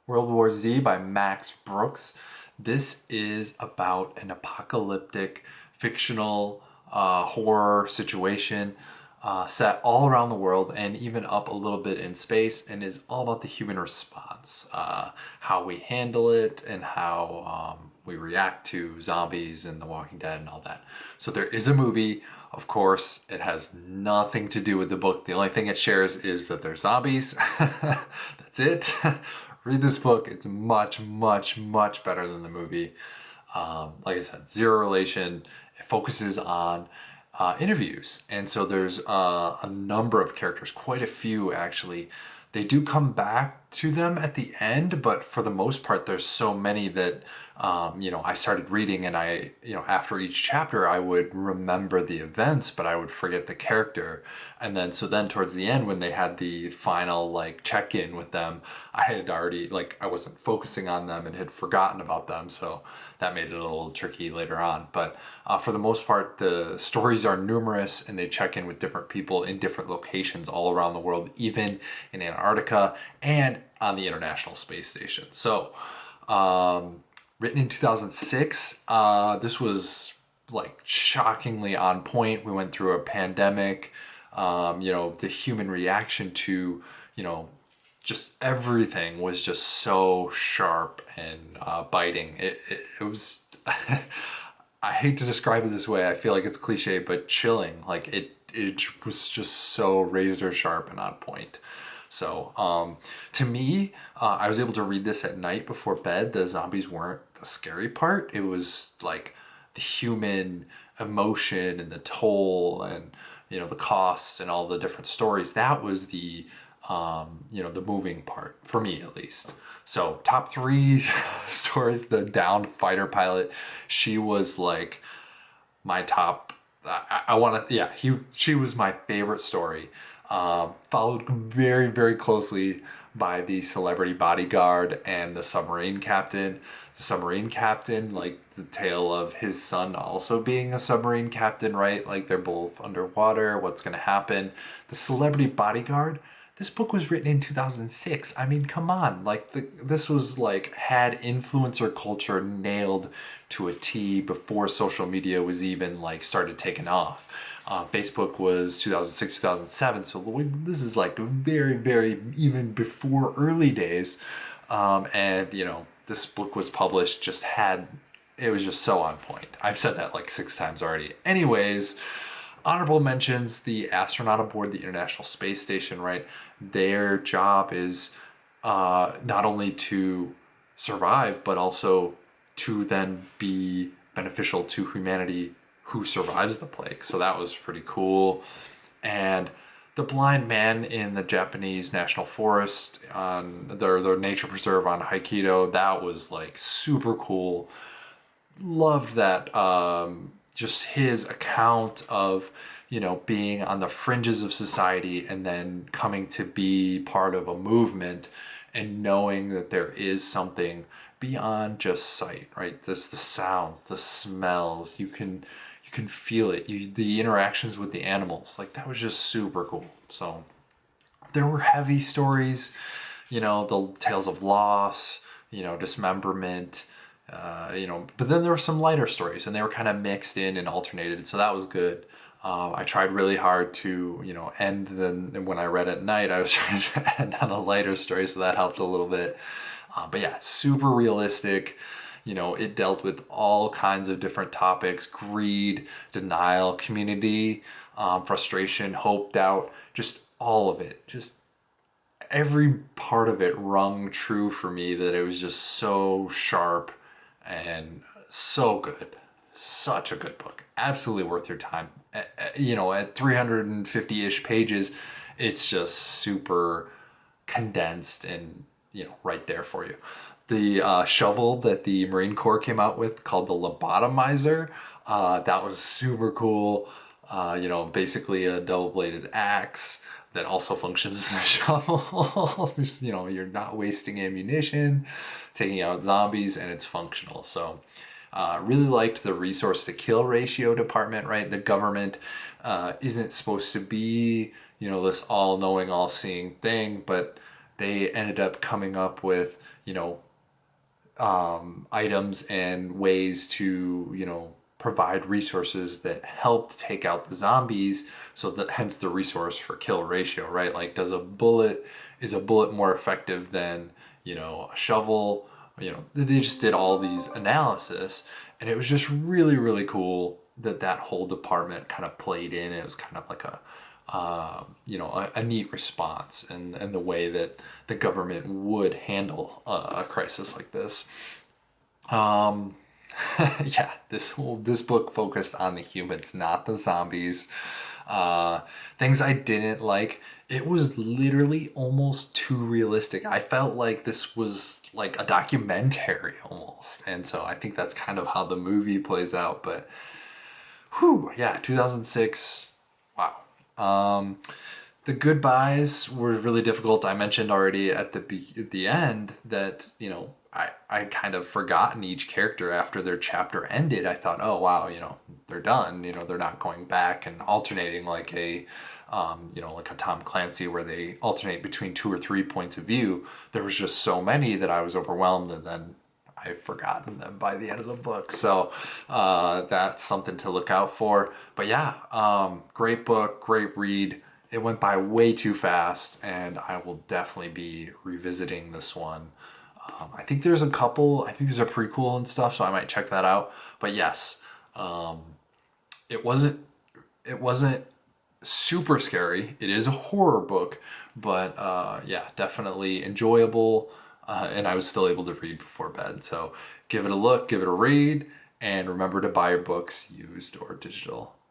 World War Z by Max Brooks. This is about an apocalyptic, fictional horror situation set all around the world and even up a little bit in space, and is all about the human response, how we handle it, and how we react to zombies and The Walking Dead and all that. So there is a movie. Of course, it has nothing to do with the book. The only thing it shares is that there's zombies. That's it. Read this book. It's much, much, much better than the movie. Like I said, zero relation. It focuses on interviews. And so there's a number of characters, quite a few actually. They do come back to them at the end, but for the most part, there's so many that, I started reading, and after each chapter, I would remember the events, but I would forget the character. And then towards the end, when they had the final like check in with them, I had already, I wasn't focusing on them and had forgotten about them. So that made it a little tricky later on. But for the most part, the stories are numerous, and they check in with different people in different locations all around the world, even in Antarctica and on the International Space Station. So, written in 2006, this was like shockingly on point. We went through a pandemic. The human reaction to, just everything was just so sharp and biting. It was, I hate to describe it this way. I feel like it's cliche, but chilling. It was just so razor sharp and on point. So to me, I was able to read this at night before bed. The zombies weren't the scary part. It was like the human emotion and the toll and the costs and all the different stories. That was the moving part for me, at least. So top three stories. The downed fighter pilot, she was like my top. I want to, yeah, she was my favorite story. Followed very, very closely by the celebrity bodyguard and the submarine captain. The submarine captain, like the tale of his son also being a submarine captain, right? Like they're both underwater. What's going to happen? The celebrity bodyguard. This book was written in 2006. I mean, come on. This was like had influencer culture nailed to a T before social media was even like started taking off. Facebook was 2006, 2007. So this is like very, very even before early days. This book was published, it was just so on point. I've said that like 6 times already. Anyways, honorable mentions: the astronaut aboard the International Space Station, right? Their job is not only to survive, but also to then be beneficial to humanity who survives the plague. So that was pretty cool. And the blind man in the Japanese national forest on their nature preserve on Haikido, that was like super cool. Loved that, just his account of being on the fringes of society and then coming to be part of a movement, and knowing that there is something beyond just sight, right? There's the sounds, the smells. You can feel it. The interactions with the animals, like that was just super cool. So there were heavy stories, the tales of loss, dismemberment, but then there were some lighter stories, and they were kind of mixed in and alternated. So that was good. I tried really hard to, end then when I read at night, I was trying to end on a lighter story, so that helped a little bit. But yeah, super realistic. It dealt with all kinds of different topics: greed, denial, community, frustration, hope, doubt, just all of it. Just every part of it rung true for me, that it was just so sharp and so good. Such a good book. Absolutely worth your time. At 350-ish pages, it's just super condensed and, right there for you. The shovel that the Marine Corps came out with, called the lobotomizer, that was super cool. Basically a double-bladed axe that also functions as a shovel. Just, you're not wasting ammunition, taking out zombies, and it's functional. So really liked the resource to kill ratio department, right? The government isn't supposed to be, this all-knowing, all-seeing thing, but they ended up coming up with, you know, items and ways to, provide resources that helped take out the zombies. So that hence the resource for kill ratio, right? Like, is a bullet more effective than, a shovel? They just did all these analysis, and it was just really, really cool that that whole department kind of played in. It was kind of like a neat response, and the way that the government would handle a crisis like this. Um, yeah, this book focused on the humans, not the zombies. Uh, Things I didn't like. It was literally almost too realistic. I felt like this was like a documentary almost, and so I think that's kind of how the movie plays out. But whew, yeah, 2006. Wow. The goodbyes were really difficult. I mentioned already at the end that, I kind of forgotten each character after their chapter ended. I thought, oh wow, they're done. They're not going back and alternating like like a Tom Clancy where they alternate between two or three points of view. There was just so many that I was overwhelmed, and then I've forgotten them by the end of the book. So that's something to look out for. But yeah, great book, great read. It went by way too fast, and I will definitely be revisiting this one. I think there's a couple, I think there's a prequel and stuff, so I might check that out. But yes, um, it wasn't it wasn't super scary. It is a horror book, but yeah, definitely enjoyable. And I was still able to read before bed. So give it a look, give it a read, and remember to buy your books used or digital.